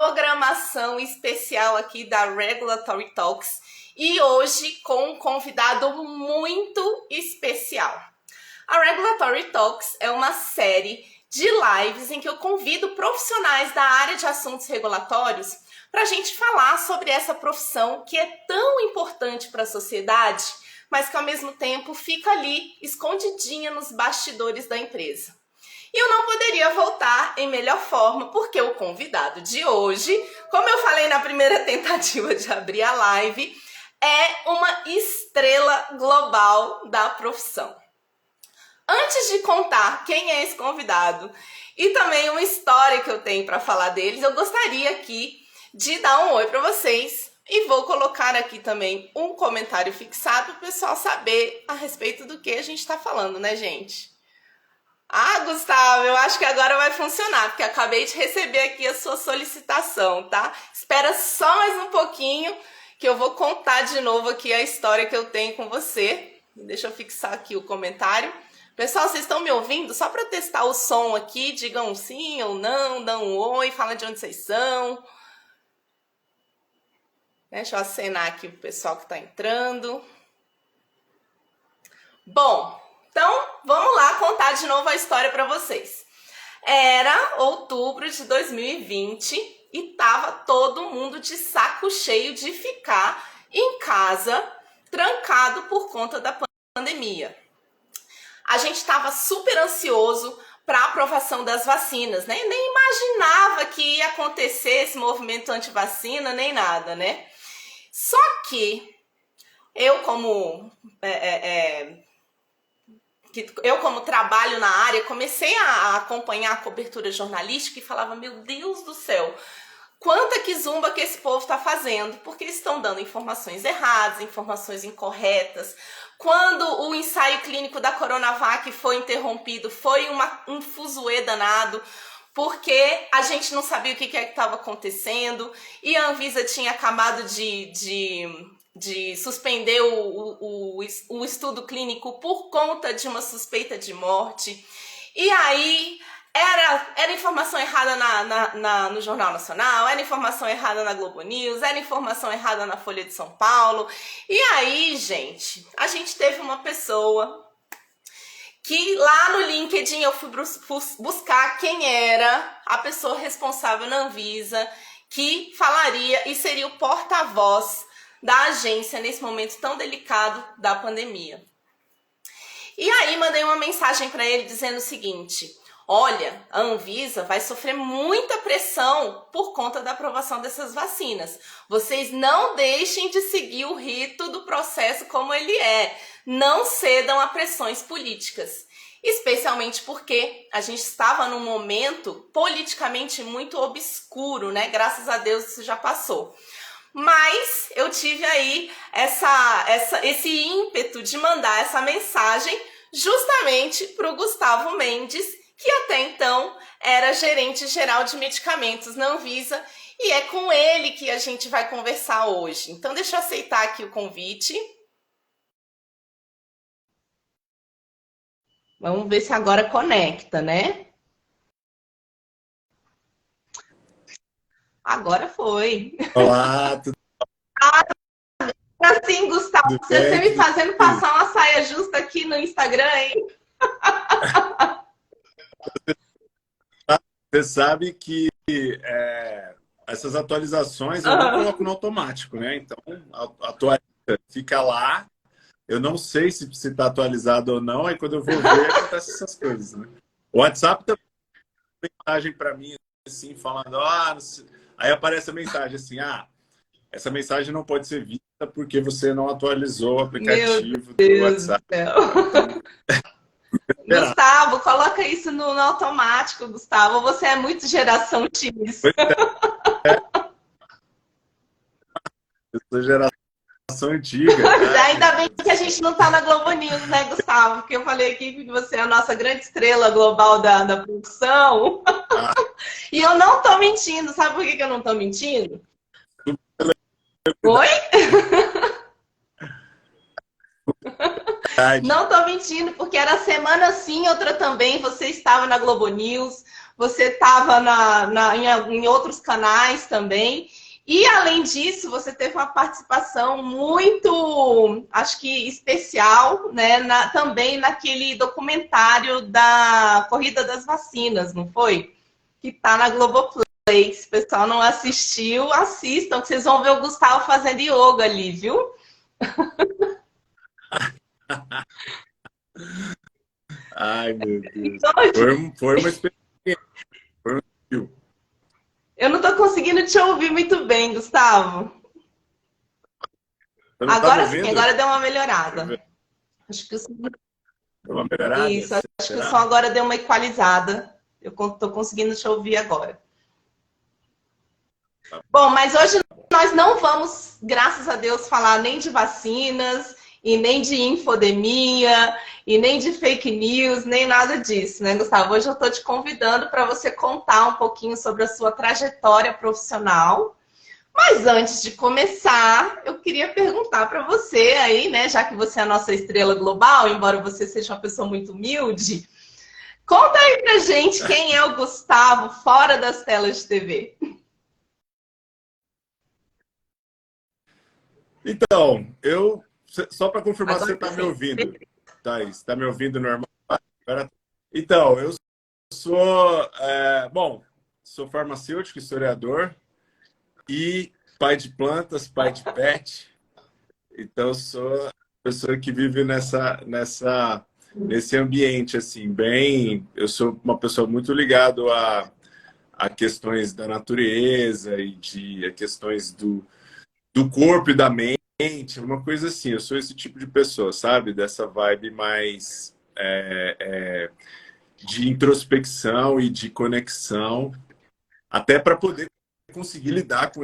programação especial aqui da Regulatory Talks e hoje com um convidado muito especial. A Regulatory Talks é uma série de lives em que eu convido profissionais da área de assuntos regulatórios para a gente falar sobre essa profissão que é tão importante para a sociedade, mas que ao mesmo tempo fica ali escondidinha nos bastidores da empresa. E eu não poderia voltar em melhor forma, porque o convidado de hoje, como eu falei na primeira tentativa de abrir a live, é uma estrela global da profissão. Antes de contar quem é esse convidado e também uma história que eu tenho para falar deles, eu gostaria aqui de dar um oi para vocês e vou colocar aqui também um comentário fixado para o pessoal saber a respeito do que a gente está falando, né, gente? Ah, Gustavo, eu acho que agora vai funcionar, porque acabei de receber aqui a sua solicitação, tá? Espera só mais um pouquinho que eu vou contar de novo aqui a história que eu tenho com você. Deixa eu fixar aqui o comentário. Pessoal, vocês estão me ouvindo? Só para testar o som aqui, digam sim ou não, dão um oi, fala de onde vocês são. Deixa eu acenar aqui o pessoal que está entrando. Bom, então vamos lá contar de novo a história para vocês. Era outubro de 2020 e estava todo mundo de saco cheio de ficar em casa, trancado por conta da pandemia. A gente estava super ansioso para a aprovação das vacinas, né? Nem imaginava que ia acontecer esse movimento anti-vacina, nem nada, né? Só que eu como trabalho na área, comecei a acompanhar a cobertura jornalística e falava, meu Deus do céu, quanta quizumba que esse povo está fazendo, porque eles estão dando informações erradas, informações incorretas. Quando o ensaio clínico da Coronavac foi interrompido, foi um fuzuê danado, porque a gente não sabia o que estava acontecendo e a Anvisa tinha acabado de suspender o estudo clínico por conta de uma suspeita de morte. E aí era informação errada no Jornal Nacional, era informação errada na Globo News, era informação errada na Folha de São Paulo. E aí, gente, a gente teve uma pessoa que lá no LinkedIn eu fui buscar quem era a pessoa responsável na Anvisa que falaria e seria o porta-voz da agência nesse momento tão delicado da pandemia. E aí mandei uma mensagem para ele dizendo o seguinte: olha, a Anvisa vai sofrer muita pressão por conta da aprovação dessas vacinas. Vocês não deixem de seguir o rito do processo como ele é. Não cedam a pressões políticas. Especialmente porque a gente estava num momento politicamente muito obscuro, né? Graças a Deus isso já passou. Mas eu tive aí esse ímpeto de mandar essa mensagem justamente para o Gustavo Mendes, que até então era gerente geral de medicamentos na Anvisa, e é com ele que a gente vai conversar hoje. Então deixa eu aceitar aqui o convite. Vamos ver se agora conecta, né? Agora foi. Olá, tudo Assim, Gustavo, você bem? me fazendo passar uma saia justa aqui no Instagram, hein? Você sabe que essas atualizações eu não coloco no automático, né? Então, atualiza, fica lá. Eu não sei se está atualizado ou não, aí quando eu vou ver, acontecem essas coisas, né? O WhatsApp também tem mensagem para mim, assim, falando, não sei. Aí aparece a mensagem assim, essa mensagem não pode ser vista porque você não atualizou o aplicativo do WhatsApp. Gustavo, coloca isso no automático, Gustavo. Você é muito geração X. Eu sou geração antiga. Ainda bem que a gente não está na Globo News, né, Gustavo? Porque eu falei aqui que você é a nossa grande estrela global da produção. E eu não estou mentindo. Sabe por que eu não estou mentindo? Oi? Não tô mentindo, porque era semana sim, outra também. Você estava na Globo News, você estava em outros canais também. E, além disso, você teve uma participação muito, acho que especial, né, também naquele documentário da Corrida das Vacinas, não foi? Que está na Globoplay. Se o pessoal não assistiu, assistam, que vocês vão ver o Gustavo fazendo yoga ali, viu? Ai, meu Deus. Então, Foi uma experiência. Foi um desafio. eu não estou conseguindo te ouvir muito bem, Gustavo. Você não tá me Agora sim, ouvindo? agora deu uma Deixa eu melhorada. ver. Acho que o som, Deu uma melhorada? isso, acho que o som Será? agora deu uma equalizada. Eu estou conseguindo te ouvir agora. Bom, mas hoje nós não vamos, graças a Deus, falar nem de vacinas, e nem de infodemia, e nem de fake news, nem nada disso, né, Gustavo? Hoje eu estou te convidando para você contar um pouquinho sobre a sua trajetória profissional. Mas antes de começar, eu queria perguntar para você aí, né, já que você é a nossa estrela global, embora você seja uma pessoa muito humilde, conta aí pra gente quem é o Gustavo fora das telas de TV. Então, só para confirmar, você Agora está me sim. ouvindo, Thaís? Está me ouvindo normal? Então, eu sou, bom, sou farmacêutico, historiador e pai de plantas, pai de pet. Então, eu sou a pessoa que vive nesse ambiente, assim, bem... Eu sou uma pessoa muito ligada a questões da natureza a questões do corpo e da mente, uma coisa assim. Eu sou esse tipo de pessoa, sabe? Dessa vibe mais de introspecção e de conexão, até para poder conseguir lidar com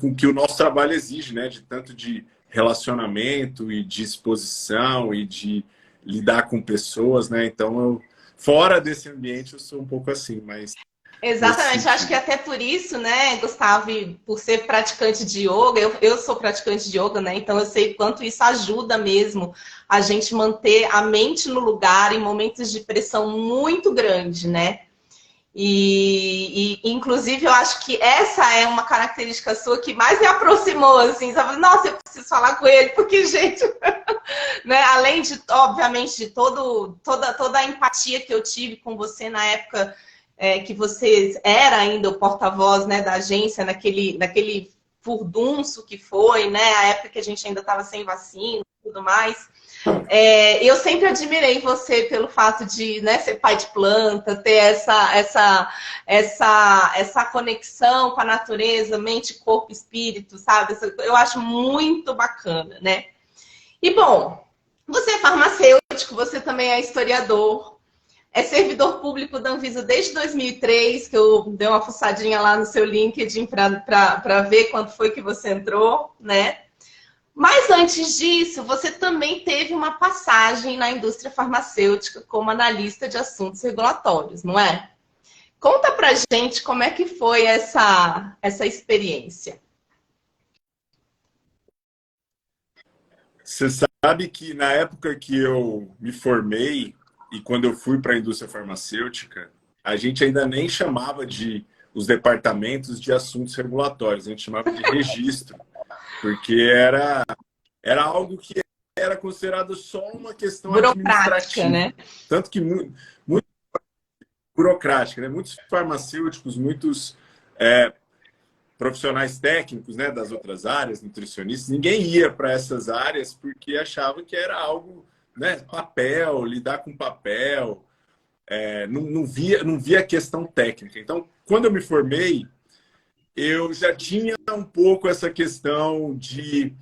o que o nosso trabalho exige, né? De tanto de relacionamento e de exposição e de lidar com pessoas, né? Então, fora desse ambiente, eu sou um pouco assim, mas nesse Exatamente, eu acho que sentido. até por isso, né, Gustavo, e por ser praticante de yoga, eu sou praticante de yoga, né, então eu sei quanto isso ajuda mesmo a gente manter a mente no lugar em momentos de pressão muito grande, né? Inclusive, eu acho que essa é uma característica sua que mais me aproximou, assim, sabe? Nossa, eu preciso falar com ele, porque, gente, né, além de, obviamente, de toda a empatia que eu tive com você na época que você era ainda o porta-voz, né, da agência, naquele furdunço que foi, né, a época que a gente ainda estava sem vacina e tudo mais. Eu sempre admirei você pelo fato de, né, ser pai de planta, ter essa conexão com a natureza, mente, corpo, espírito, sabe? Eu acho muito bacana, né? E, bom, você é farmacêutico, você também é historiador, é servidor público da Anvisa desde 2003, que eu dei uma fuçadinha lá no seu LinkedIn para ver quando foi que você entrou, né? Mas antes disso, você também teve uma passagem na indústria farmacêutica como analista de assuntos regulatórios, não é? Conta pra gente como é que foi essa experiência. Você sabe que na época que eu me formei e quando eu fui para a indústria farmacêutica, a gente ainda nem chamava de os departamentos de assuntos regulatórios, a gente chamava de registro, porque era algo que era considerado só uma questão Burocrática, administrativa. né? Tanto que muito burocrática, né? Muitos farmacêuticos, muitos profissionais técnicos, né, das outras áreas, nutricionistas, ninguém ia para essas áreas porque achava que era algo, né, papel, lidar com papel, não via a questão técnica. Então, quando eu me formei, eu já tinha um pouco essa questão de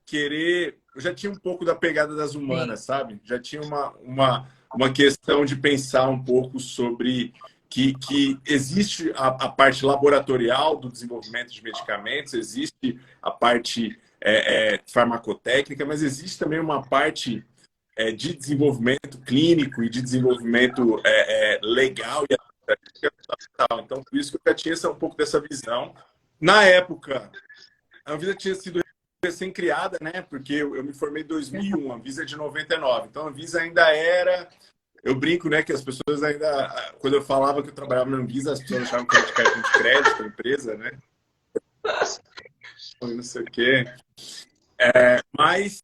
querer, eu já tinha um pouco da pegada das Sim. humanas, sabe? Já tinha uma questão de pensar um pouco sobre que existe a parte laboratorial do desenvolvimento de medicamentos, existe a parte farmacotécnica, mas existe também uma parte de desenvolvimento clínico e de desenvolvimento legal e administrativo. Então, por isso que eu já tinha um pouco dessa visão. Na época, a Anvisa tinha sido recém-criada, né? Porque eu me formei em 2001, a Anvisa é de 99. Então, a Anvisa ainda era eu brinco, né, que as pessoas ainda, quando eu falava que eu trabalhava na Anvisa, as pessoas achavam que era de cartão de crédito, a empresa, né? Não sei o quê. Mas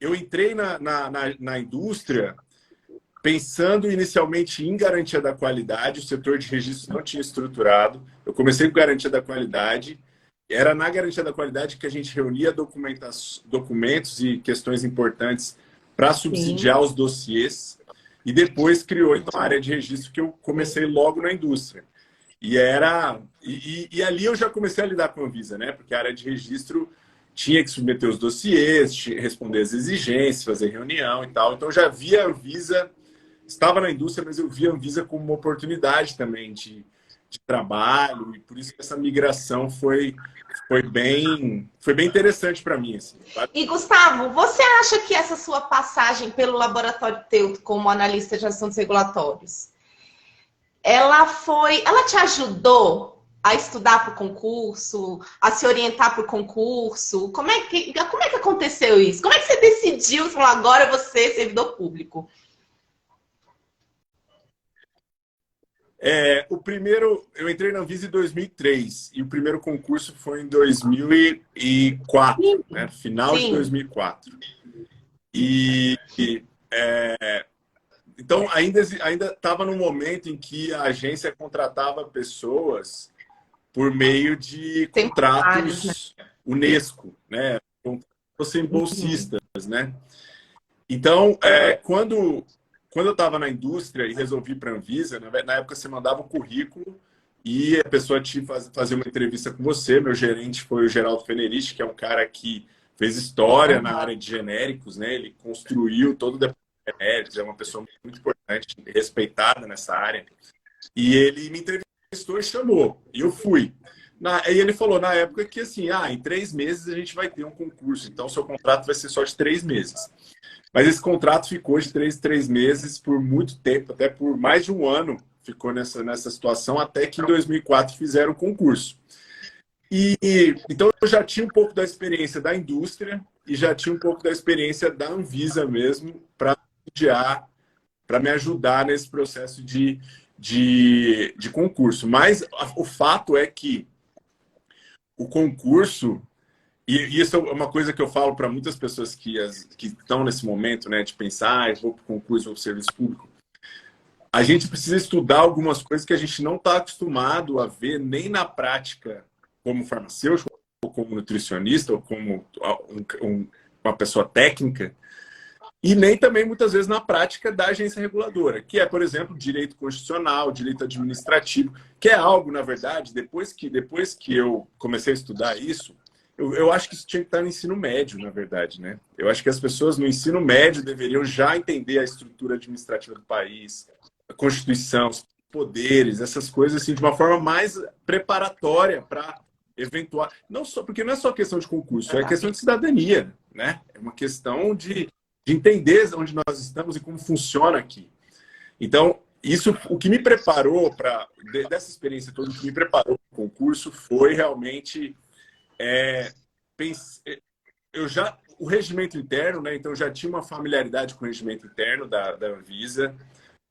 eu entrei na indústria pensando inicialmente em garantia da qualidade. O setor de registro não tinha estruturado. Eu comecei com garantia da qualidade. Era na garantia da qualidade que a gente reunia documentos e questões importantes para subsidiar os dossiês. E depois criou então, a área de registro, que eu comecei logo na indústria. E ali eu já comecei a lidar com a Anvisa, né? Porque a área de registro tinha que submeter os dossiês, responder as exigências, fazer reunião e tal. Então eu já via a Anvisa, estava na indústria, mas eu via a Anvisa como uma oportunidade também de trabalho, e por isso que essa migração foi bem interessante para mim. Assim. E, Gustavo, você acha que essa sua passagem pelo Laboratório Teuto como analista de assuntos regulatórios, ela te ajudou a estudar para o concurso, a se orientar para o concurso? Como é que aconteceu isso? Como é que você decidiu, falou, agora você é servidor público? Eu entrei na Anvisa em 2003 e o primeiro concurso foi em 2004, né? Final de 2004. Então, ainda estava no momento em que a agência contratava pessoas por meio de contratos Unesco, né? Fossem bolsistas, né? Então, quando eu estava na indústria e resolvi ir para a Anvisa, na época você mandava o currículo e a pessoa te fazia uma entrevista com você. Meu gerente foi o Geraldo Fenerich, que é um cara que fez história na área de genéricos, né? Ele construiu todo o departamento de genéricos, é uma pessoa muito importante, respeitada nessa área. E ele me entrevistou e chamou, e eu fui. E ele falou na época que assim, em 3 meses a gente vai ter um concurso, então seu contrato vai ser só de 3 meses. Mas esse contrato ficou de 3 meses por muito tempo, até por mais de um ano ficou nessa situação, até que em 2004 fizeram o concurso. Então eu já tinha um pouco da experiência da indústria e já tinha um pouco da experiência da Anvisa mesmo para me ajudar nesse processo de concurso. Mas o fato é que o concurso... E isso é uma coisa que eu falo para muitas pessoas que estão nesse momento, né, de pensar, vou para o concurso, vou para o serviço público. A gente precisa estudar algumas coisas que a gente não está acostumado a ver nem na prática como farmacêutico, ou como nutricionista, ou como uma pessoa técnica, e nem também muitas vezes na prática da agência reguladora, que é, por exemplo, direito constitucional, direito administrativo, que é algo, na verdade, depois que eu comecei a estudar isso, eu acho que isso tinha que estar no ensino médio, na verdade, né? Eu acho que as pessoas no ensino médio deveriam já entender a estrutura administrativa do país, a Constituição, os poderes, essas coisas assim, de uma forma mais preparatória para eventual... Porque não é só questão de concurso, é questão de cidadania, né? É uma questão de entender onde nós estamos e como funciona aqui. Então, o que me preparou dessa experiência toda, o que me preparou para o concurso foi realmente... o regimento interno, né? Então, eu já tinha uma familiaridade com o regimento interno da Anvisa,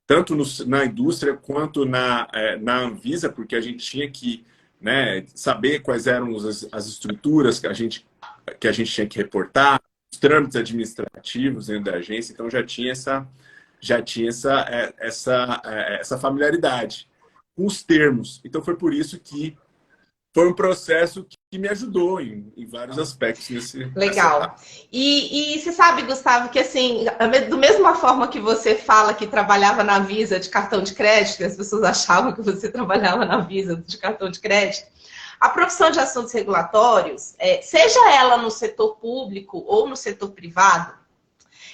tanto na indústria quanto na Anvisa, porque a gente tinha que, né, saber quais eram as estruturas que a gente tinha que reportar, os trâmites administrativos dentro da agência. Então, já tinha essa familiaridade com os termos. Então, foi por isso que foi um processo que me ajudou em vários aspectos. Legal. E você sabe, Gustavo, que assim, da mesma forma que você fala que trabalhava na Visa de cartão de crédito, as pessoas achavam que você trabalhava na Visa de cartão de crédito, a profissão de assuntos regulatórios, seja ela no setor público ou no setor privado,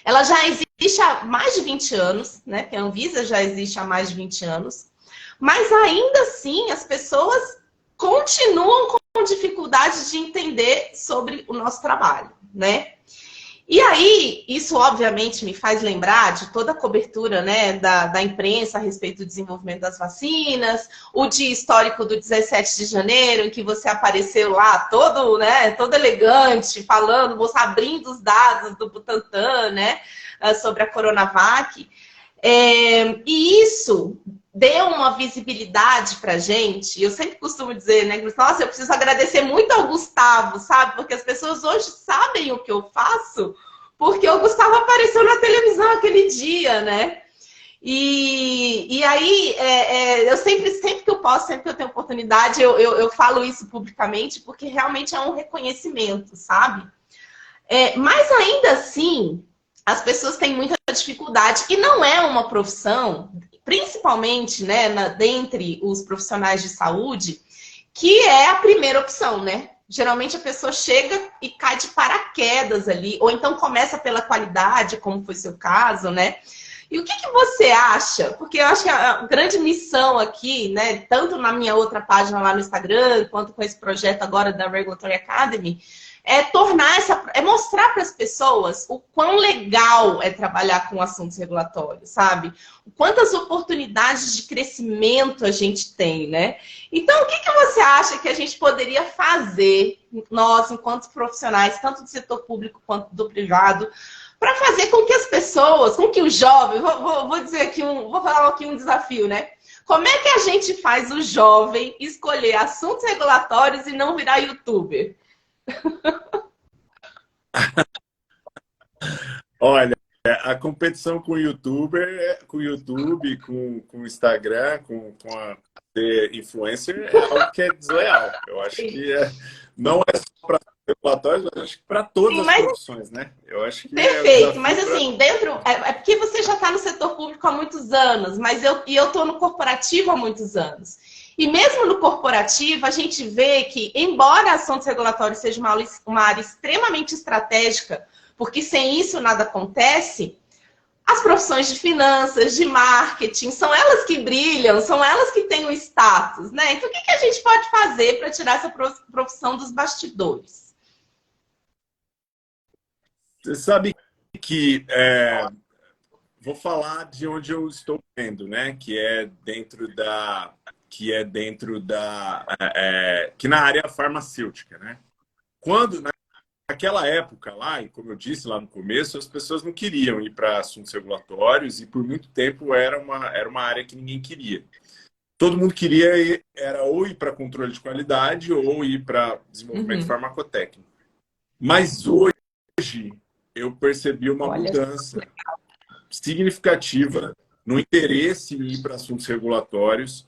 ela já existe há mais de 20 anos, né? Que a Anvisa já existe há mais de 20 anos, mas ainda assim as pessoas continuam com dificuldade de entender sobre o nosso trabalho, né? E aí, isso obviamente me faz lembrar de toda a cobertura, né, da imprensa a respeito do desenvolvimento das vacinas, o dia histórico do 17 de janeiro, em que você apareceu lá todo, né, todo elegante, falando, você abrindo os dados do Butantan, né, sobre a Coronavac. E isso deu uma visibilidade pra gente. Eu sempre costumo dizer, né, nossa, eu preciso agradecer muito ao Gustavo, sabe? Porque as pessoas hoje sabem o que eu faço, porque o Gustavo apareceu na televisão aquele dia, né? E aí, eu sempre que eu posso, sempre que eu tenho oportunidade, eu falo isso publicamente, porque realmente é um reconhecimento, sabe? Mas ainda assim, as pessoas têm muita dificuldade, e não é uma profissão, principalmente, né, dentre os profissionais de saúde, que é a primeira opção, né? Geralmente a pessoa chega e cai de paraquedas ali, ou então começa pela qualidade, como foi seu caso, né? E o que, que você acha? Porque eu acho que a grande missão aqui, né, tanto na minha outra página lá no Instagram, quanto com esse projeto agora da Regulatory Academy, é mostrar para as pessoas o quão legal é trabalhar com assuntos regulatórios, sabe? Quantas oportunidades de crescimento a gente tem, né? Então, o que, que você acha que a gente poderia fazer, nós, enquanto profissionais, tanto do setor público quanto do privado, para fazer com que as pessoas, com que o jovem, vou dizer aqui vou falar aqui um desafio, né? Como é que a gente faz o jovem escolher assuntos regulatórios e não virar youtuber? Olha, a competição com o YouTuber, com o YouTube, com o Instagram, com a ser influencer é algo que é desleal. Eu acho que não é só para regulatórios, mas acho que para todas Sim, as mas profissões, né? Eu acho que é o perfeito, mas desafio para. assim, é porque você já está no setor público há muitos anos, mas eu estou no corporativo há muitos anos. E mesmo no corporativo, a gente vê que, embora assuntos regulatórios seja uma área extremamente estratégica, porque sem isso nada acontece, as profissões de finanças, de marketing, são elas que brilham, são elas que têm o status, né? Então, o que a gente pode fazer para tirar essa profissão dos bastidores? Você sabe que vou falar de onde eu estou vendo, né? Que na área farmacêutica, né? Quando naquela época lá, e como eu disse lá no começo, as pessoas não queriam ir para assuntos regulatórios e por muito tempo era uma área que ninguém queria. Todo mundo queria era ou ir para controle de qualidade ou ir para desenvolvimento farmacotécnico. Mas hoje eu percebi uma Olha, mudança significativa no interesse em ir para assuntos regulatórios.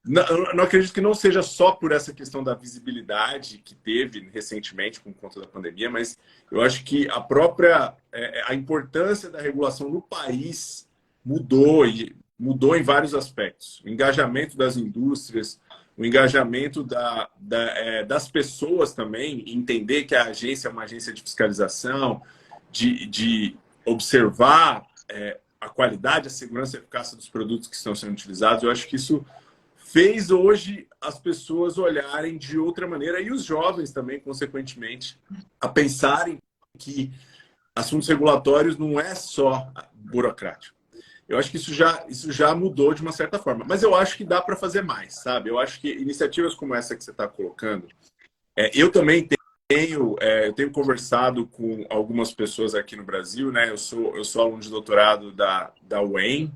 Não acredito que não seja só por essa questão da visibilidade que teve recentemente por conta da pandemia, mas eu acho que a importância da regulação no país mudou em vários aspectos. O engajamento das indústrias, o engajamento das pessoas também, entender que a agência é uma agência de fiscalização, de observar a qualidade, a segurança e a eficácia dos produtos que estão sendo utilizados. Eu acho que isso fez hoje as pessoas olharem de outra maneira, e os jovens também, consequentemente, a pensarem que assuntos regulatórios não é só burocrático. Eu acho que isso já mudou de uma certa forma. Mas eu acho que dá para fazer mais, sabe? Eu acho que iniciativas como essa que você está colocando... eu também eu tenho conversado com algumas pessoas aqui no Brasil, né? Eu sou aluno de doutorado da UEM,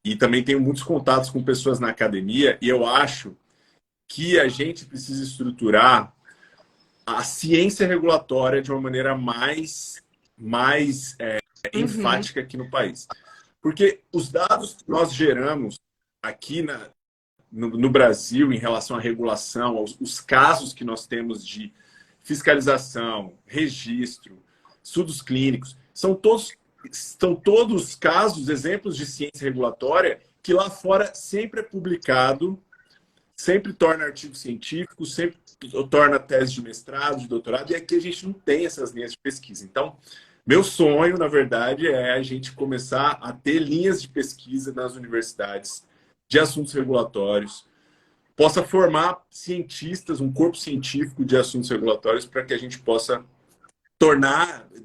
e também tenho muitos contatos com pessoas na academia, e eu acho que a gente precisa estruturar a ciência regulatória de uma maneira mais enfática aqui no país. Porque os dados que nós geramos aqui no Brasil em relação à regulação, os casos que nós temos de fiscalização, registro, estudos clínicos, são todos casos, exemplos de ciência regulatória que lá fora sempre é publicado, sempre torna artigo científico, sempre torna tese de mestrado, de doutorado, e aqui a gente não tem essas linhas de pesquisa. Então, meu sonho, na verdade, é a gente começar a ter linhas de pesquisa nas universidades de assuntos regulatórios, possa formar cientistas, um corpo científico de assuntos regulatórios para que a gente possa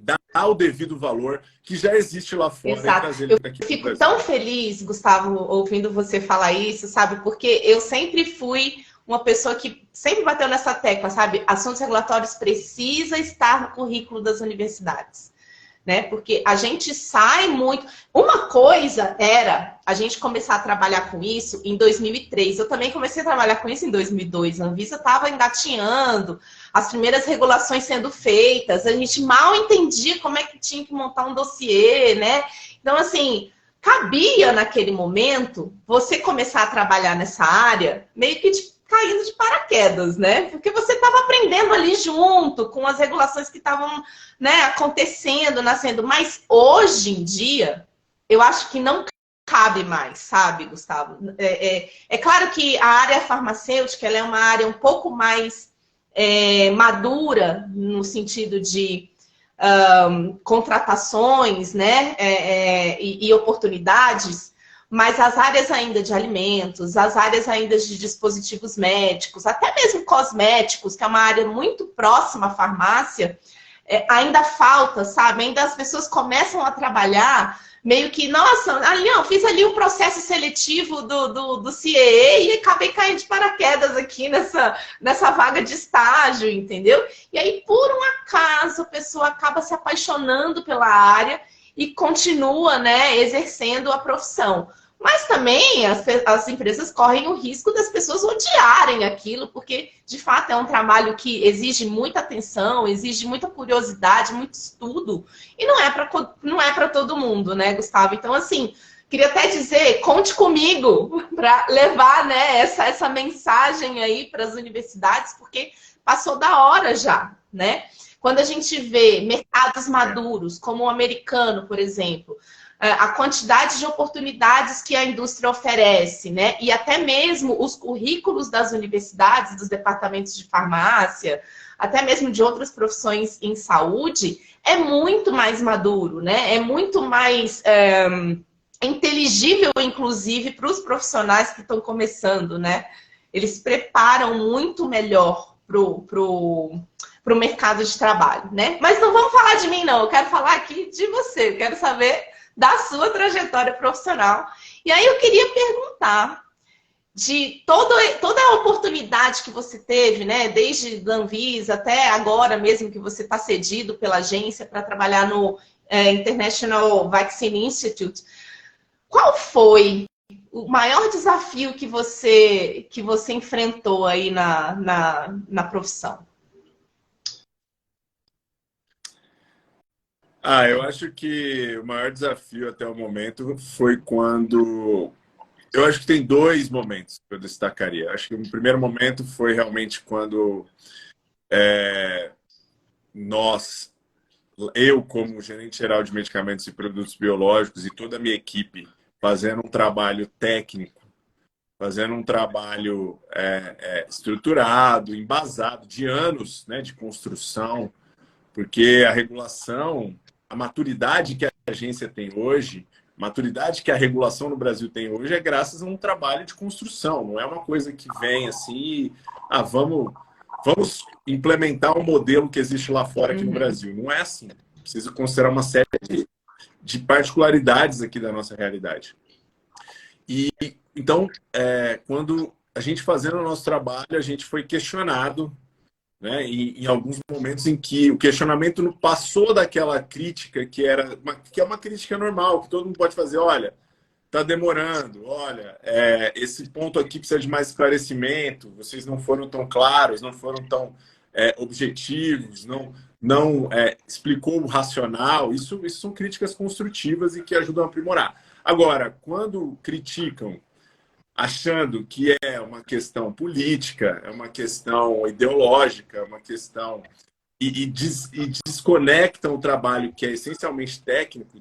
dar dar o devido valor que já existe lá fora e Exato. trazer Eu ele aqui para o fico Brasil. tão feliz, Gustavo, ouvindo você falar isso, sabe? Porque eu sempre fui uma pessoa que sempre bateu nessa tecla, sabe? Assuntos regulatórios precisa estar no currículo das universidades, né? Porque a gente sai muito. Uma coisa era a gente começar a trabalhar com isso em 2003. Eu também comecei a trabalhar com isso em 2002. A Anvisa estava engatinhando, as primeiras regulações sendo feitas, a gente mal entendia como é que tinha que montar um dossiê, né? Então, assim, cabia naquele momento você começar a trabalhar nessa área meio que caindo de paraquedas, né? Porque você estava aprendendo ali junto com as regulações que estavam, né, acontecendo, nascendo. Mas hoje em dia, eu acho que não cabe mais, sabe, Gustavo? É claro que a área farmacêutica ela é uma área um pouco mais madura no sentido de contratações, né, e oportunidades, mas as áreas ainda de alimentos, as áreas ainda de dispositivos médicos, até mesmo cosméticos, que é uma área muito próxima à farmácia, ainda falta, sabe? Ainda as pessoas começam a trabalhar meio que, nossa, ali, eu fiz ali o processo seletivo do CEE e acabei caindo de paraquedas aqui nessa vaga de estágio, entendeu? E aí, por um acaso, a pessoa acaba se apaixonando pela área e continua, né, exercendo a profissão. Mas também as empresas correm o risco das pessoas odiarem aquilo, porque, de fato, é um trabalho que exige muita atenção, exige muita curiosidade, muito estudo, e não é para todo mundo, né, Gustavo? Então, assim, queria até dizer, conte comigo para levar, né, essa mensagem aí para as universidades, porque passou da hora já, né? Quando a gente vê mercados maduros, como o americano, por exemplo, a quantidade de oportunidades que a indústria oferece, né? E até mesmo os currículos das universidades, dos departamentos de farmácia, até mesmo de outras profissões em saúde, é muito mais maduro, né? É muito mais inteligível, inclusive, para os profissionais que estão começando, né? Eles preparam muito melhor pro mercado de trabalho, né? Mas não vamos falar de mim, não. Eu quero falar aqui de você. Eu quero saber da sua trajetória profissional. E aí eu queria perguntar de toda a oportunidade que você teve, né? Desde a Anvisa até agora mesmo que você está cedido pela agência para trabalhar no International Vaccine Institute. Qual foi o maior desafio que você enfrentou aí na profissão? Eu acho que o maior desafio até o momento foi quando... Eu acho que tem dois momentos que eu destacaria. Eu acho que o primeiro momento foi realmente quando nós, eu como gerente geral de medicamentos e produtos biológicos e toda a minha equipe fazendo um trabalho técnico, fazendo um trabalho estruturado, embasado, de anos, né, de construção, porque a regulação, a maturidade que a agência tem hoje, a maturidade que a regulação no Brasil tem hoje é graças a um trabalho de construção. Não é uma coisa que vem assim, vamos implementar um modelo que existe lá fora aqui no Brasil. Não é assim. Precisa considerar uma série de particularidades aqui da nossa realidade. E então, quando a gente fazendo o nosso trabalho, a gente foi questionado, né, em alguns momentos em que o questionamento não passou daquela crítica que é uma crítica normal, que todo mundo pode fazer. Olha, está demorando, olha, esse ponto aqui precisa de mais esclarecimento, vocês não foram tão claros, não foram tão objetivos, não explicou o racional. Isso são críticas construtivas e que ajudam a aprimorar. Agora, quando criticam achando que é uma questão política, é uma questão ideológica, é uma questão... E desconectam o trabalho que é essencialmente técnico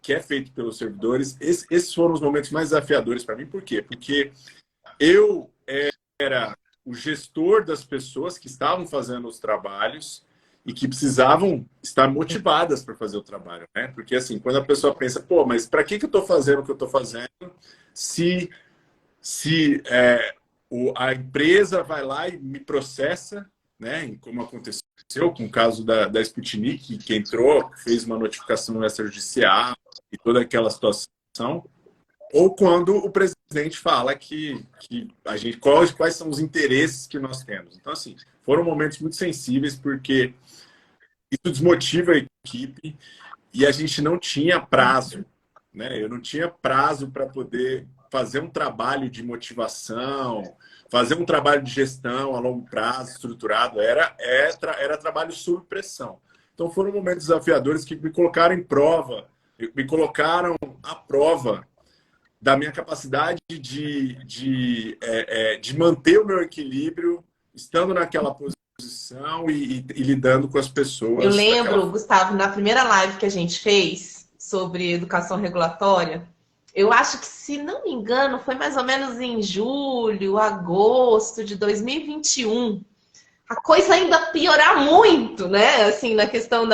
que é feito pelos servidores. Esses foram os momentos mais desafiadores para mim. Por quê? Porque eu era o gestor das pessoas que estavam fazendo os trabalhos e que precisavam estar motivadas para fazer o trabalho, né? Porque assim, quando a pessoa pensa, pô, mas para que eu estou fazendo o que eu estou fazendo se a empresa vai lá e me processa né? Como aconteceu com o caso da Sputnik, que entrou, fez uma notificação extrajudicial e toda aquela situação, ou quando o presidente fala que a gente quais são os interesses que nós temos. Então, assim, foram momentos muito sensíveis, porque isso desmotiva a equipe e a gente não tinha prazo, né? Eu não tinha prazo para poder fazer um trabalho de motivação, fazer um trabalho de gestão a longo prazo, estruturado. Era trabalho sob pressão. Então, foram momentos desafiadores que me colocaram em prova, me colocaram à prova da minha capacidade de manter o meu equilíbrio, estando naquela posição e lidando com as Eu pessoas daquela lembro, forma. Gustavo, na primeira live que a gente fez sobre educação regulatória, eu acho que, se não me engano, foi mais ou menos em julho, agosto de 2021. A coisa ainda piorar muito, né? Assim, na questão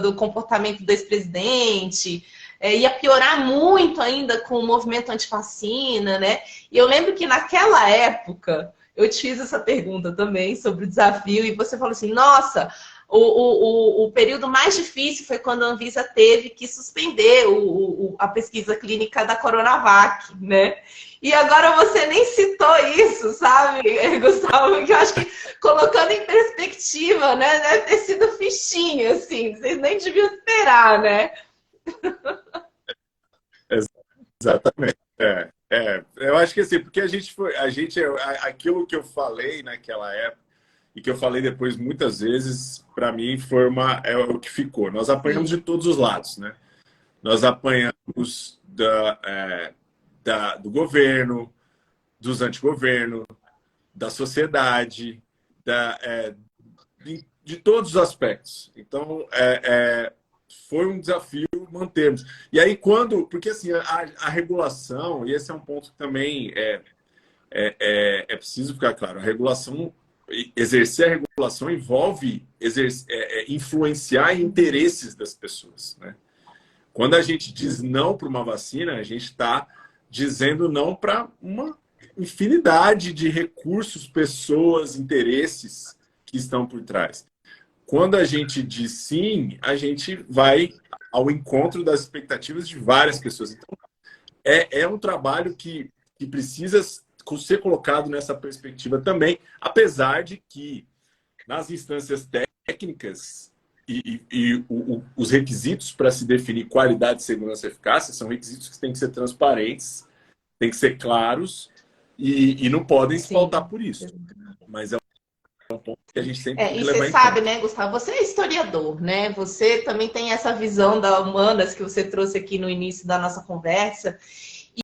do comportamento do ex-presidente. Ia piorar muito ainda com o movimento antivacina, né? E eu lembro que naquela época eu te fiz essa pergunta também sobre o desafio, e você falou assim: nossa, o período mais difícil foi quando a Anvisa teve que suspender a pesquisa clínica da Coronavac, né? E agora você nem citou isso, sabe, Gustavo? Que eu acho que, colocando em perspectiva, né, deve ter sido fichinha, assim, vocês nem deviam esperar, né? Exatamente. Eu acho que assim, porque aquilo que eu falei naquela época e que eu falei depois muitas vezes, para mim é o que ficou. Nós apanhamos Sim. de todos os lados, né? Nós apanhamos do governo, dos antigoverno, da sociedade, de todos os aspectos. Então, foi um desafio mantermos. E aí, porque assim, a regulação, e esse é um ponto que também é preciso ficar claro, exercer a regulação envolve influenciar interesses das pessoas, né? Quando a gente diz não para uma vacina, a gente está dizendo não para uma infinidade de recursos, pessoas, interesses que estão por trás. Quando a gente diz sim, a gente vai ao encontro das expectativas de várias pessoas. Então, é um trabalho que precisa ser colocado nessa perspectiva também, apesar de que, nas instâncias técnicas, os requisitos para se definir qualidade, segurança e eficácia são requisitos que têm que ser transparentes, têm que ser claros e não podem se Sim. pautar por isso. Mas é um ponto que a gente sempre tem que E você levar em sabe, conta. né, Gustavo? Você é historiador, né? Você também tem essa visão da humanas que você trouxe aqui no início da nossa conversa.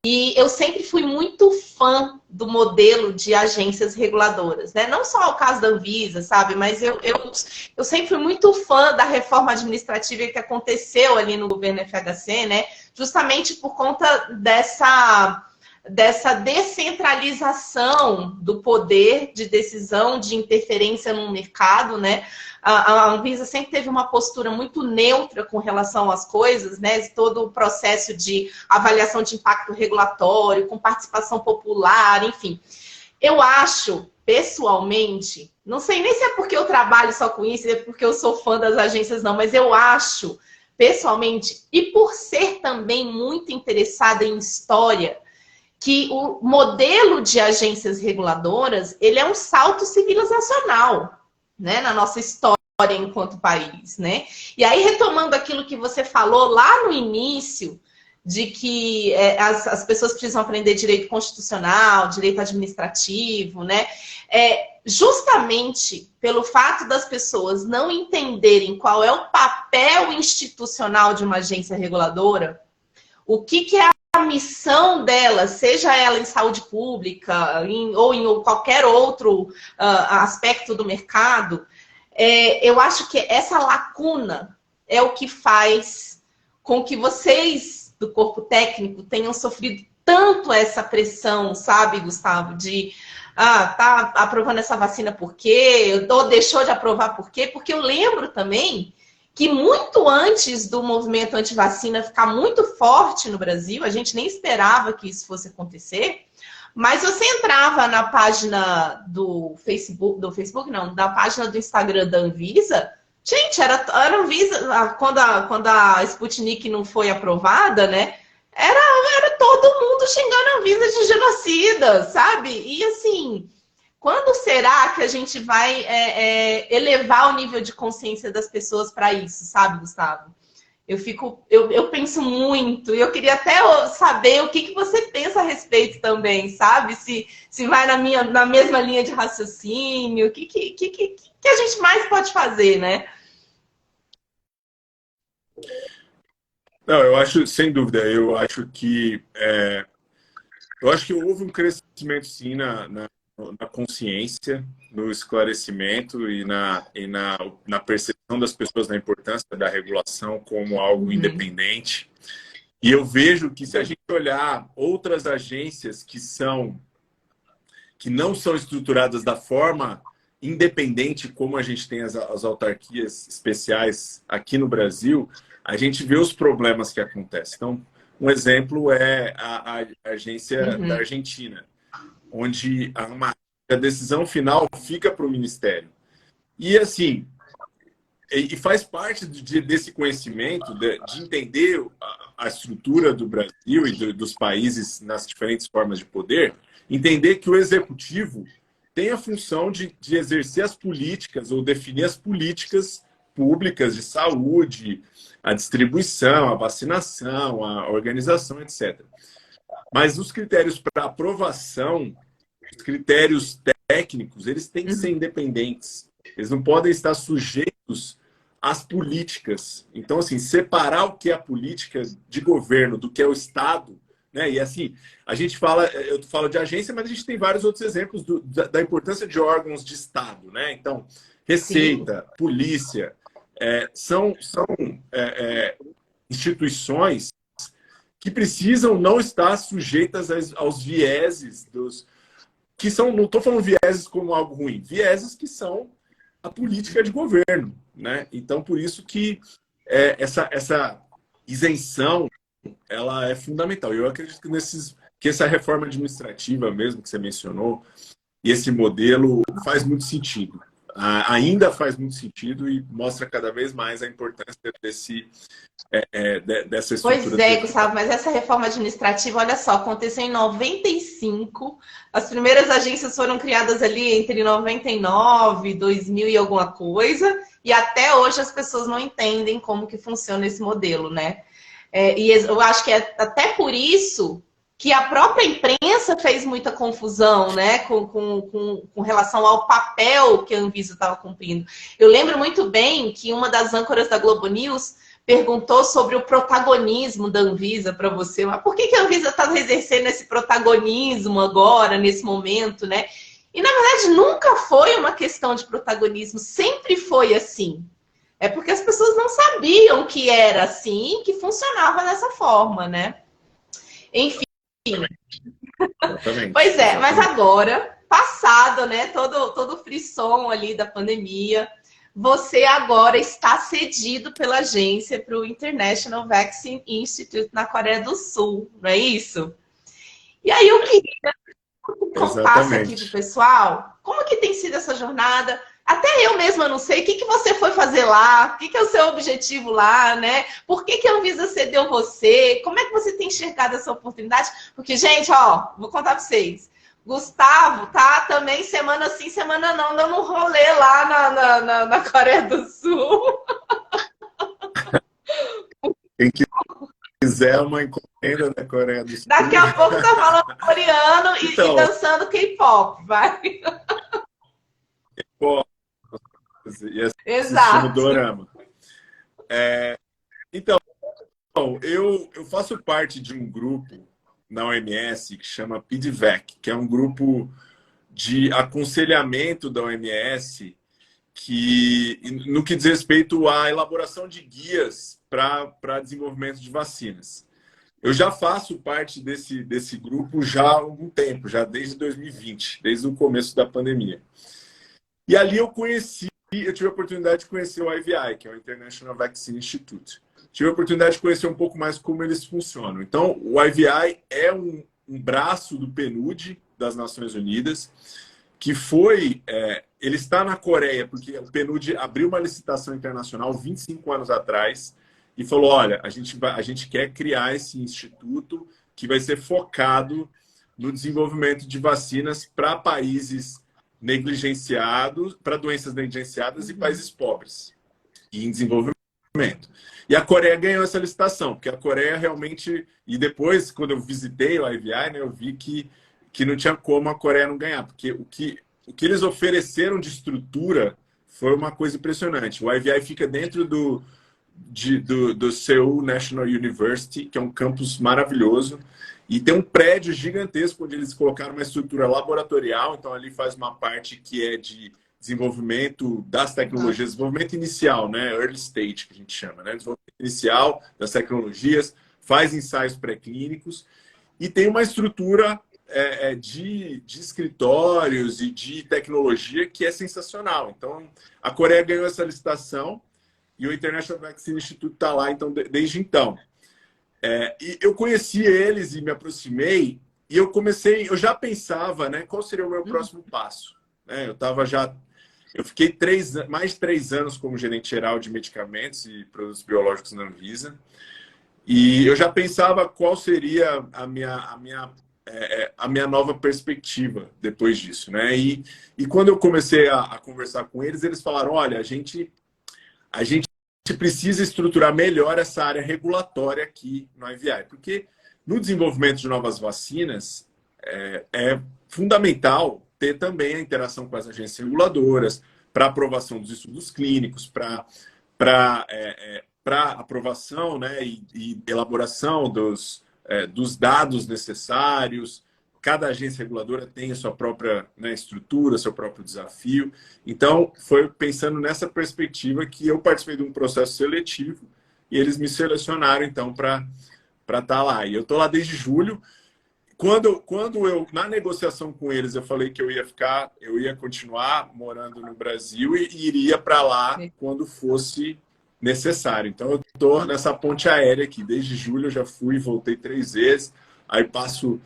E eu sempre fui muito fã do modelo de agências reguladoras, né? Não só o caso da Anvisa, sabe? Mas eu sempre fui muito fã da reforma administrativa que aconteceu ali no governo FHC, né? Justamente por conta dessa descentralização do poder de decisão, de interferência no mercado, né? A Anvisa sempre teve uma postura muito neutra com relação às coisas, né? Todo o processo de avaliação de impacto regulatório, com participação popular, enfim. Eu acho, pessoalmente, não sei nem se é porque eu trabalho só com isso, é porque eu sou fã das agências, não, mas eu acho, pessoalmente, e por ser também muito interessada em história, que o modelo de agências reguladoras, ele é um salto civilizacional, né, na nossa história enquanto país, né? E aí, retomando aquilo que você falou lá no início, de que as pessoas precisam aprender direito constitucional, direito administrativo, né? Justamente pelo fato das pessoas não entenderem qual é o papel institucional de uma agência reguladora, o que é a missão dela, seja ela em saúde pública ou em qualquer outro aspecto do mercado, eu acho que essa lacuna é o que faz com que vocês, do corpo técnico, tenham sofrido tanto essa pressão, sabe, Gustavo, de tá aprovando essa vacina por quê? Ou deixou de aprovar por quê? Porque eu lembro também que muito antes do movimento antivacina ficar muito forte no Brasil, a gente nem esperava que isso fosse acontecer, Mas você entrava na página do Facebook não, da página do Instagram da Anvisa, gente, era Anvisa, quando a Sputnik não foi aprovada, né? Era todo mundo xingando a Anvisa de genocida, sabe? E assim, quando será que a gente vai elevar o nível de consciência das pessoas para isso, sabe, Gustavo? Eu penso muito, e eu queria até saber o que você pensa a respeito também, sabe? Se vai na mesma linha de raciocínio, o que a gente mais pode fazer, né? Não, eu acho, sem dúvida, eu acho que houve um crescimento, sim, na consciência, no esclarecimento na percepção das pessoas da importância da regulação como algo independente. E eu vejo que se a gente olhar outras agências que não são estruturadas da forma independente como a gente tem as autarquias especiais aqui no Brasil, a gente vê os problemas que acontecem. Então, um exemplo é a agência da Argentina, onde a decisão final fica para o Ministério. E assim, e faz parte desse conhecimento, de entender a estrutura do Brasil e dos países nas diferentes formas de poder, entender que o executivo tem a função de exercer as políticas ou definir as políticas públicas de saúde, a distribuição, a vacinação, a organização, etc. Mas os critérios para aprovação, os critérios técnicos, eles têm que ser independentes. Eles não podem estar sujeitos às políticas. Então, assim, separar o que é a política de governo do que é o Estado, né? E assim, a gente fala, eu falo de agência, mas a gente tem vários outros exemplos da importância de órgãos de Estado, né? Então, Receita, Sim. Polícia, são instituições que precisam não estar sujeitas aos vieses que são, não estou falando vieses como algo ruim, vieses que são a política de governo, né? Então, por isso que essa isenção ela é fundamental. Eu acredito que essa reforma administrativa mesmo que você mencionou, e esse modelo faz muito sentido. Ainda faz muito sentido e mostra cada vez mais a importância dessa estrutura. Pois é, Gustavo, mas essa reforma administrativa, olha só, aconteceu em 95. As primeiras agências foram criadas ali entre 99, 2000 e alguma coisa, e até hoje as pessoas não entendem como que funciona esse modelo, né? E eu acho que é até por isso que a própria imprensa fez muita confusão, né, com relação ao papel que a Anvisa estava cumprindo. Eu lembro muito bem que uma das âncoras da Globo News perguntou sobre o protagonismo da Anvisa para você. Mas por que a Anvisa está exercendo esse protagonismo agora, nesse momento, né? E, na verdade, nunca foi uma questão de protagonismo, sempre foi assim. É porque as pessoas não sabiam que era assim, que funcionava dessa forma, né? Enfim. Exatamente, Pois é, mas agora, passado, né, todo o frisson ali da pandemia, você agora está cedido pela agência para o International Vaccine Institute na Coreia do Sul, não é isso? E aí eu queria que você contasse aqui para o pessoal como que tem sido essa jornada. Até eu mesma não sei o que você foi fazer lá, o que é o seu objetivo lá, né? Por que a Anvisa cedeu você? Como é que você tem enxergado essa oportunidade? Porque, gente, ó, vou contar para vocês. Gustavo tá também semana sim, semana não, dando um rolê lá na Coreia do Sul. Quem quiser uma encomenda da Coreia do Sul. Daqui a pouco tá falando coreano e dançando K-pop, vai. K-pop. E Exato. Dorama. Então, eu faço parte de um grupo na OMS que chama PDVAC, que é um grupo de aconselhamento da OMS no que diz respeito à elaboração de guias para desenvolvimento de vacinas. Eu já faço parte desse grupo já há algum tempo, já desde 2020, desde o começo da pandemia. E ali eu tive a oportunidade de conhecer o IVI, que é o International Vaccine Institute. Tive a oportunidade de conhecer um pouco mais como eles funcionam. Então, o IVI é um um braço do PNUD das Nações Unidas, que foi... ele está na Coreia, porque o PNUD abriu uma licitação internacional 25 anos atrás e falou, olha, a gente quer criar esse instituto que vai ser focado no desenvolvimento de vacinas para países negligenciados, para doenças negligenciadas e países pobres e em desenvolvimento. E a Coreia ganhou essa licitação, porque a Coreia realmente... E depois, quando eu visitei o IVI, né, eu vi que não tinha como a Coreia não ganhar, porque o que eles ofereceram de estrutura foi uma coisa impressionante. O IVI fica dentro do Seoul National University, que é um campus maravilhoso, e tem um prédio gigantesco onde eles colocaram uma estrutura laboratorial, então ali faz uma parte que é de desenvolvimento das tecnologias, desenvolvimento inicial, né? Early stage, que a gente chama, né? Desenvolvimento inicial das tecnologias, faz ensaios pré-clínicos e tem uma estrutura de escritórios e de tecnologia que é sensacional. Então, a Coreia ganhou essa licitação e o International Vaccine Institute está lá desde então. E eu conheci eles e me aproximei e eu já pensava, né, qual seria o meu próximo passo. Eu fiquei mais de 3 anos como gerente geral de medicamentos e produtos biológicos na Anvisa e eu já pensava qual seria a minha nova perspectiva depois disso, né? E quando eu comecei a conversar com eles, eles falaram, olha, a gente precisa estruturar melhor essa área regulatória aqui no IVI, porque no desenvolvimento de novas vacinas é fundamental ter também a interação com as agências reguladoras para aprovação dos estudos clínicos, para aprovação, né, e elaboração dos dados necessários. Cada agência reguladora tem a sua própria, né, estrutura, seu próprio desafio. Então, foi pensando nessa perspectiva que eu participei de um processo seletivo e eles me selecionaram, então, para estar lá. E eu estou lá desde julho. Quando eu, na negociação com eles, eu falei que eu ia continuar morando no Brasil e iria para lá quando fosse necessário. Então, eu estou nessa ponte aérea aqui. Desde julho eu já fui e voltei 3 vezes. Aí passo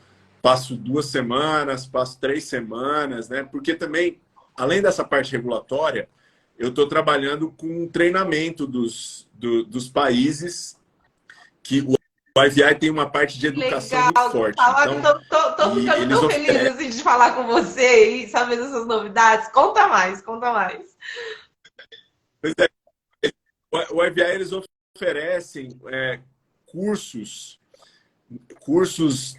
2 semanas, passo 3 semanas, né? Porque também, além dessa parte regulatória, eu estou trabalhando com treinamento dos países que o IVI tem uma parte de educação muito forte. Então, tô ficando tão feliz assim, de falar com você e saber dessas novidades. Conta mais, conta mais. Pois é. O IVI, eles oferecem cursos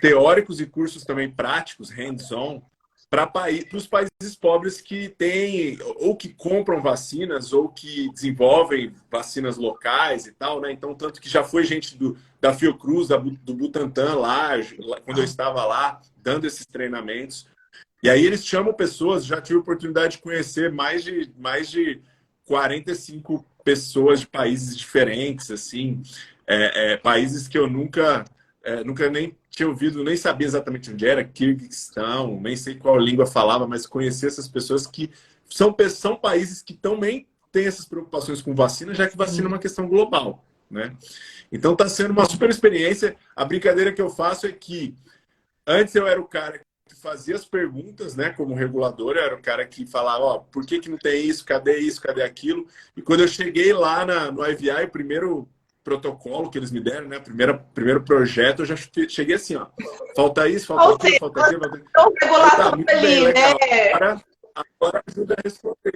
teóricos e cursos também práticos, hands-on, para os países pobres que têm, ou que compram vacinas, ou que desenvolvem vacinas locais e tal, né? Então, tanto que já foi gente da Fiocruz, do Butantan lá, quando eu estava lá, dando esses treinamentos. E aí eles chamam pessoas, já tive a oportunidade de conhecer mais de 45 pessoas de países diferentes, assim, países que eu nunca nem tinha ouvido, nem sabia exatamente onde era, Kirguistão, nem sei qual língua falava, mas conheci essas pessoas que são países que também têm essas preocupações com vacina, já que vacina é uma questão global, né? Então está sendo uma super experiência. A brincadeira que eu faço é que antes eu era o cara que fazia as perguntas, né, como regulador, eu era o cara que falava, ó, por que não tem isso, cadê aquilo? E quando eu cheguei lá no IVI, o primeiro protocolo que eles me deram, né? Primeiro projeto, eu já cheguei assim, ó. Falta isso, falta aquilo, falta aquilo. Tá, muito bem, legal. Agora ajuda a responder.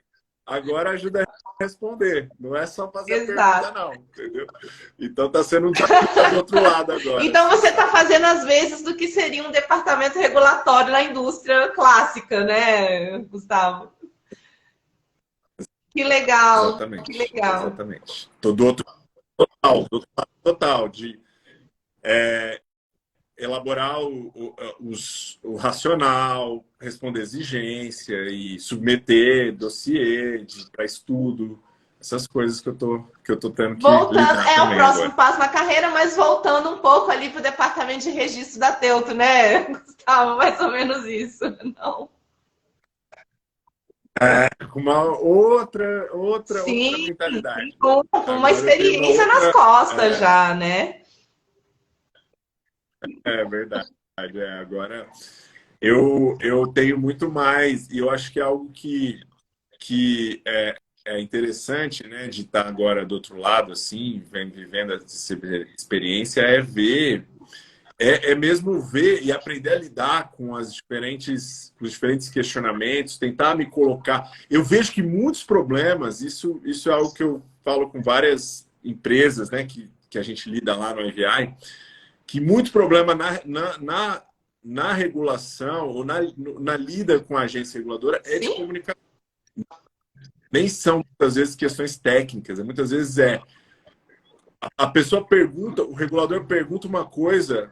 Agora ajuda a responder. Não é só fazer a pergunta, não. Entendeu? Então tá sendo um desafio do outro lado agora. Então você tá fazendo às vezes do que seria um departamento regulatório na indústria clássica, né, Gustavo? Que legal. Exatamente. Que legal. Exatamente. Tô do outro total de elaborar o racional, responder exigência e submeter dossiê para estudo, essas coisas que eu tô tendo que voltando, lidar o próximo agora. passo na carreira, mas voltando um pouco ali para o departamento de registro da Teuto, né, Gustavo? Mais ou menos isso, não? Com uma outra Sim, mentalidade. Com uma experiência nas costas já, né? É verdade. Agora, eu tenho muito mais, e eu acho que é algo que é interessante, né, de estar agora do outro lado, assim, vivendo essa experiência, é ver, é mesmo ver e aprender a lidar com com os diferentes questionamentos, tentar me colocar. Eu vejo que muitos problemas, isso é algo que eu falo com várias empresas, né, que a gente lida lá no EVI, que muito problema na regulação ou na lida com a agência reguladora é de Sim, comunicação. Nem são, muitas vezes, questões técnicas. Muitas vezes a pessoa pergunta, o regulador pergunta uma coisa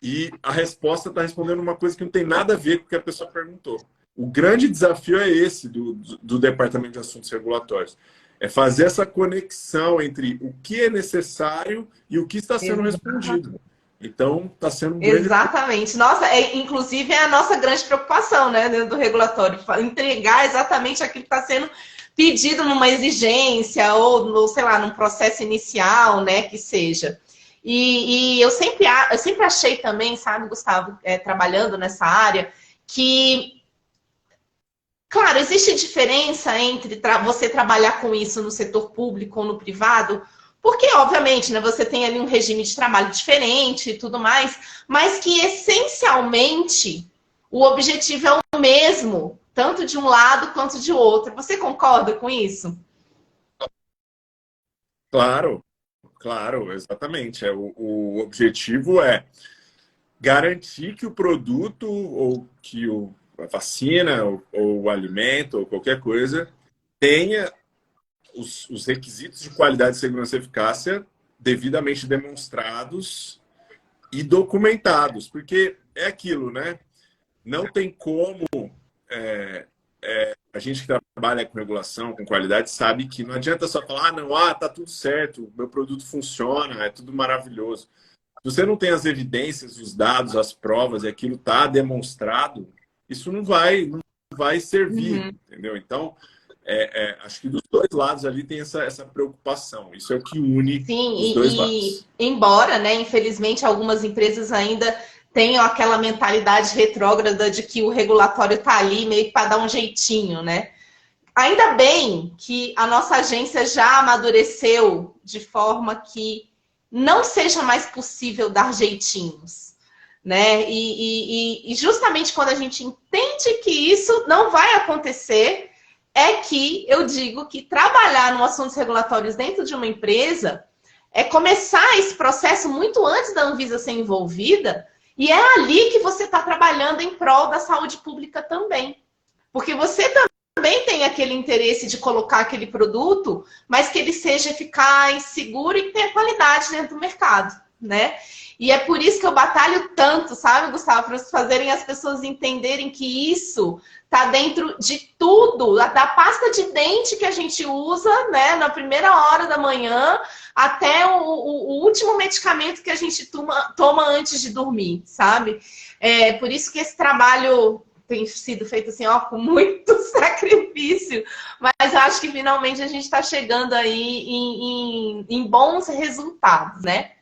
e a resposta está respondendo uma coisa que não tem nada a ver com o que a pessoa perguntou. O grande desafio é esse do Departamento de Assuntos Regulatórios. É fazer essa conexão entre o que é necessário e o que está sendo respondido. Então, está sendo um grande... exatamente. Nossa, inclusive é a nossa grande preocupação, né, dentro do regulatório, entregar exatamente aquilo que está sendo pedido numa exigência ou, no, sei lá, num processo inicial, né, que seja. E eu sempre achei também, sabe, Gustavo, trabalhando nessa área, que, claro, existe diferença entre você trabalhar com isso no setor público ou no privado, porque, obviamente, né, você tem ali um regime de trabalho diferente e tudo mais, mas que, essencialmente, o objetivo é o mesmo, tanto de um lado quanto de outro. Você concorda com isso? Claro, claro, exatamente. O objetivo é garantir que o produto ou que a vacina ou o alimento ou qualquer coisa tenha os requisitos de qualidade, segurança e eficácia devidamente demonstrados e documentados, porque é aquilo, né? Não tem como a gente que trabalha com regulação, com qualidade, sabe que não adianta só falar, não, tá tudo certo, meu produto funciona, é tudo maravilhoso. Se você não tem as evidências, os dados, as provas, e aquilo está demonstrado, isso não vai servir, Uhum. entendeu? Então, acho que dos dois lados ali tem essa preocupação. Isso é o que une Sim, os dois e lados. embora, né, infelizmente, algumas empresas ainda tenham aquela mentalidade retrógrada de que o regulatório está ali meio que para dar um jeitinho, né? Ainda bem que a nossa agência já amadureceu de forma que não seja mais possível dar jeitinhos, né? E justamente quando a gente entende que isso não vai acontecer, é que eu digo que trabalhar no assuntos regulatórios dentro de uma empresa é começar esse processo muito antes da Anvisa ser envolvida, e é ali que você está trabalhando em prol da saúde pública também. Porque você também tem aquele interesse de colocar aquele produto, mas que ele seja eficaz, seguro e que tenha qualidade dentro do mercado, né? E é por isso que eu batalho tanto, sabe, Gustavo, para fazerem as pessoas entenderem que isso está dentro de tudo, da pasta de dente que a gente usa, né, na primeira hora da manhã, até o último medicamento que a gente toma antes de dormir, sabe? É por isso que esse trabalho tem sido feito assim, ó, com muito sacrifício, mas eu acho que finalmente a gente está chegando aí em bons resultados, né?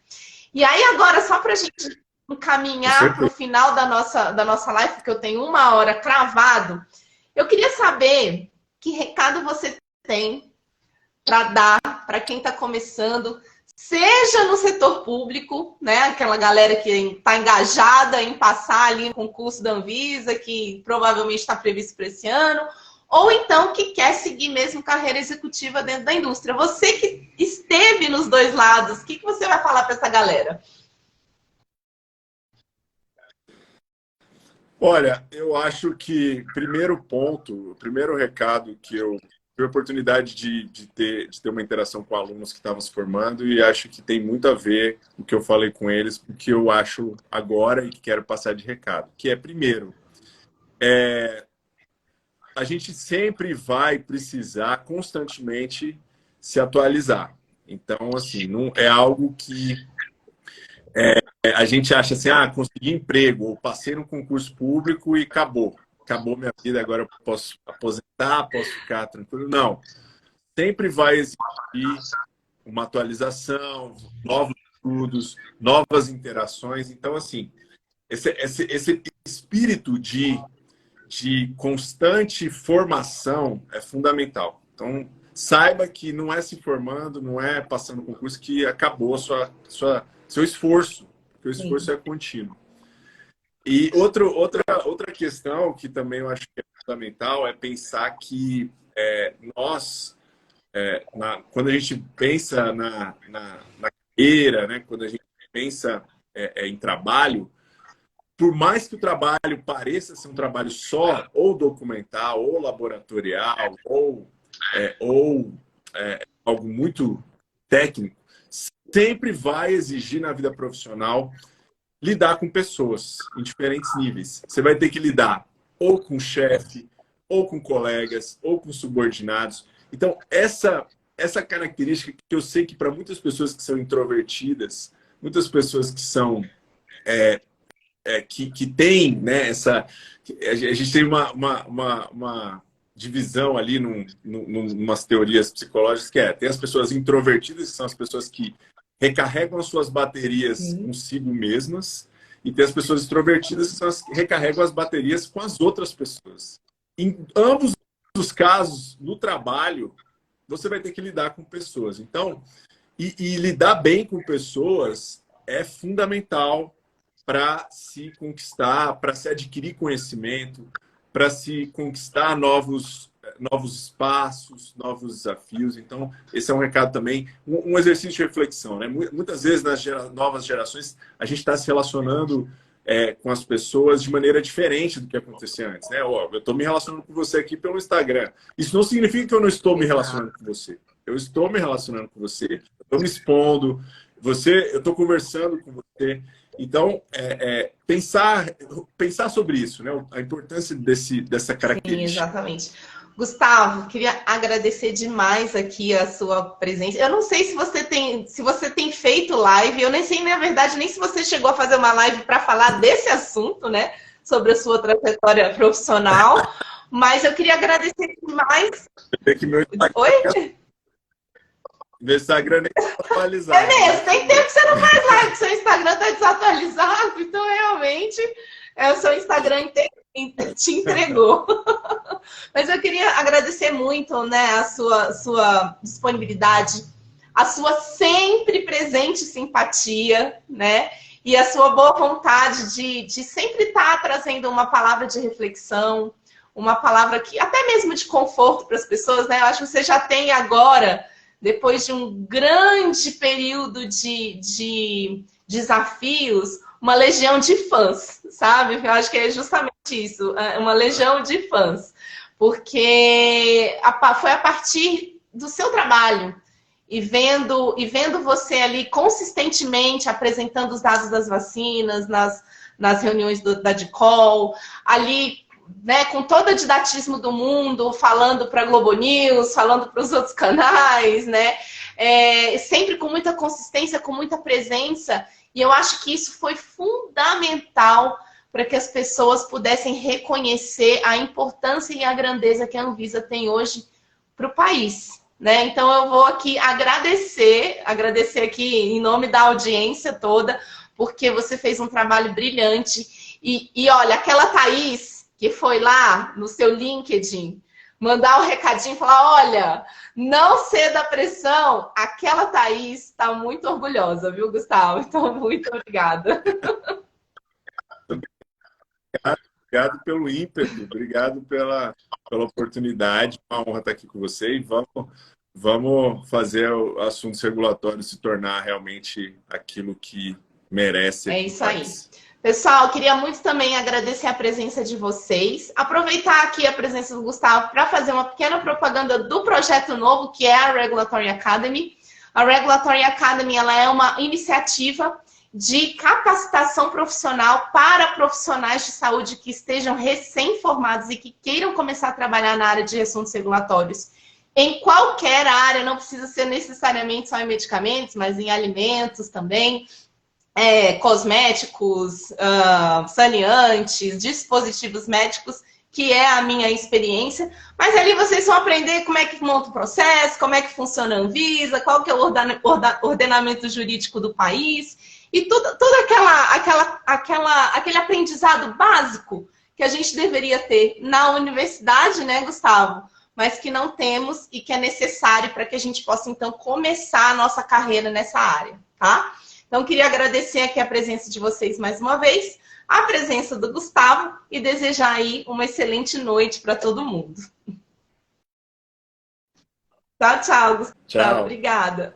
E aí agora, só para a gente Com encaminhar para o certeza. final da nossa live, porque eu tenho 1 hora cravado, eu queria saber que recado você tem para dar para quem está começando, seja no setor público, né? Aquela galera que está engajada em passar ali no concurso da Anvisa, que provavelmente está previsto para esse ano, ou então que quer seguir mesmo carreira executiva dentro da indústria. Você que esteve nos dois lados, o que você vai falar para essa galera? Olha, eu acho que primeiro ponto, o primeiro recado que eu tive a oportunidade de ter uma interação com alunos que estavam se formando e acho que tem muito a ver com o que eu falei com eles, com o que eu acho agora e que quero passar de recado, que é, primeiro, a gente sempre vai precisar constantemente se atualizar. Então, assim, não é algo que a gente acha assim, consegui emprego, ou passei no concurso público e acabou. Acabou minha vida, agora eu posso aposentar, posso ficar tranquilo. Não. Sempre vai existir uma atualização, novos estudos, novas interações. Então, assim, esse espírito de constante formação é fundamental. Então, saiba que não é se formando, não é passando concurso que acabou seu esforço, porque o esforço é contínuo. E outra questão que também eu acho que é fundamental é pensar que nós, quando a gente pensa na carreira, né, quando a gente pensa em trabalho, por mais que o trabalho pareça ser um trabalho só, ou documental, ou laboratorial, ou algo muito técnico, sempre vai exigir na vida profissional lidar com pessoas em diferentes níveis. Você vai ter que lidar ou com o chefe, ou com colegas, ou com subordinados. Então, essa característica que eu sei que para muitas pessoas que são introvertidas, muitas pessoas que são que tem, né, a gente tem uma divisão ali numas teorias psicológicas que tem as pessoas introvertidas, que são as pessoas que recarregam as suas baterias consigo mesmas, e tem as pessoas extrovertidas, que são as que recarregam as baterias com as outras pessoas. Em ambos os casos, no trabalho, você vai ter que lidar com pessoas. Então, e lidar bem com pessoas é fundamental para se conquistar, para se adquirir conhecimento, para se conquistar novos espaços, novos desafios. Então, esse é um recado também, um exercício de reflexão, né? Muitas vezes, nas novas gerações, a gente está se relacionando com as pessoas de maneira diferente do que acontecia antes, né? Eu estou me relacionando com você aqui pelo Instagram. Isso não significa que eu não estou me relacionando com você. Eu estou me relacionando com você, estou me expondo, eu estou conversando com você. Então, pensar sobre isso, né? A importância dessa característica. Sim, exatamente. Gustavo, queria agradecer demais aqui a sua presença. Eu não sei se você tem feito live, eu nem sei, na verdade, nem se você chegou a fazer uma live para falar desse assunto, né? Sobre a sua trajetória profissional, mas eu queria agradecer demais. Oi? Meu Instagram nem está atualizado. É mesmo, tem tempo que você não faz live, seu Instagram está desatualizado, então realmente o seu Instagram te entregou. Mas eu queria agradecer muito, né, a sua disponibilidade, a sua sempre presente simpatia, né, e a sua boa vontade de sempre estar trazendo uma palavra de reflexão, uma palavra que até mesmo de conforto para as pessoas, né? Eu acho que você já tem agora, depois de um grande período de desafios, uma legião de fãs, sabe? Eu acho que é justamente isso, uma legião de fãs. Porque foi a partir do seu trabalho e vendo você ali consistentemente apresentando os dados das vacinas, nas reuniões da DICOL, ali, né, com todo o didatismo do mundo, falando para a Globo News, falando para os outros canais, né? Sempre com muita consistência, com muita presença. E eu acho que isso foi fundamental para que as pessoas pudessem reconhecer a importância e a grandeza que a Anvisa tem hoje para o país, né? Então eu vou aqui agradecer aqui em nome da audiência toda, porque você fez um trabalho brilhante. E olha, aquela Thaís que foi lá no seu LinkedIn mandar um recadinho e falar, olha, não ceda à pressão, aquela Thaís está muito orgulhosa, viu, Gustavo? Então, muito obrigada. Obrigado pelo ímpeto, obrigado pela oportunidade, uma honra estar aqui com você e vamos fazer assuntos regulatórios se tornar realmente aquilo que merece. É isso aí. Pessoal, queria muito também agradecer a presença de vocês. Aproveitar aqui a presença do Gustavo para fazer uma pequena propaganda do projeto novo, que é a Regulatory Academy. A Regulatory Academy ela é uma iniciativa de capacitação profissional para profissionais de saúde que estejam recém-formados e que queiram começar a trabalhar na área de assuntos regulatórios. Em qualquer área, não precisa ser necessariamente só em medicamentos, mas em alimentos também. Cosméticos, saneantes, dispositivos médicos, que é a minha experiência. Mas ali vocês vão aprender como é que monta o processo, como é que funciona a Anvisa, qual que é o ordenamento jurídico do país. e toda aquele aprendizado básico que a gente deveria ter na universidade, né, Gustavo? Mas que não temos e que é necessário para que a gente possa, então, começar a nossa carreira nessa área, tá? Então, queria agradecer aqui a presença de vocês mais uma vez, a presença do Gustavo e desejar aí uma excelente noite para todo mundo. Tchau, tchau, Gustavo. Tchau. Obrigada.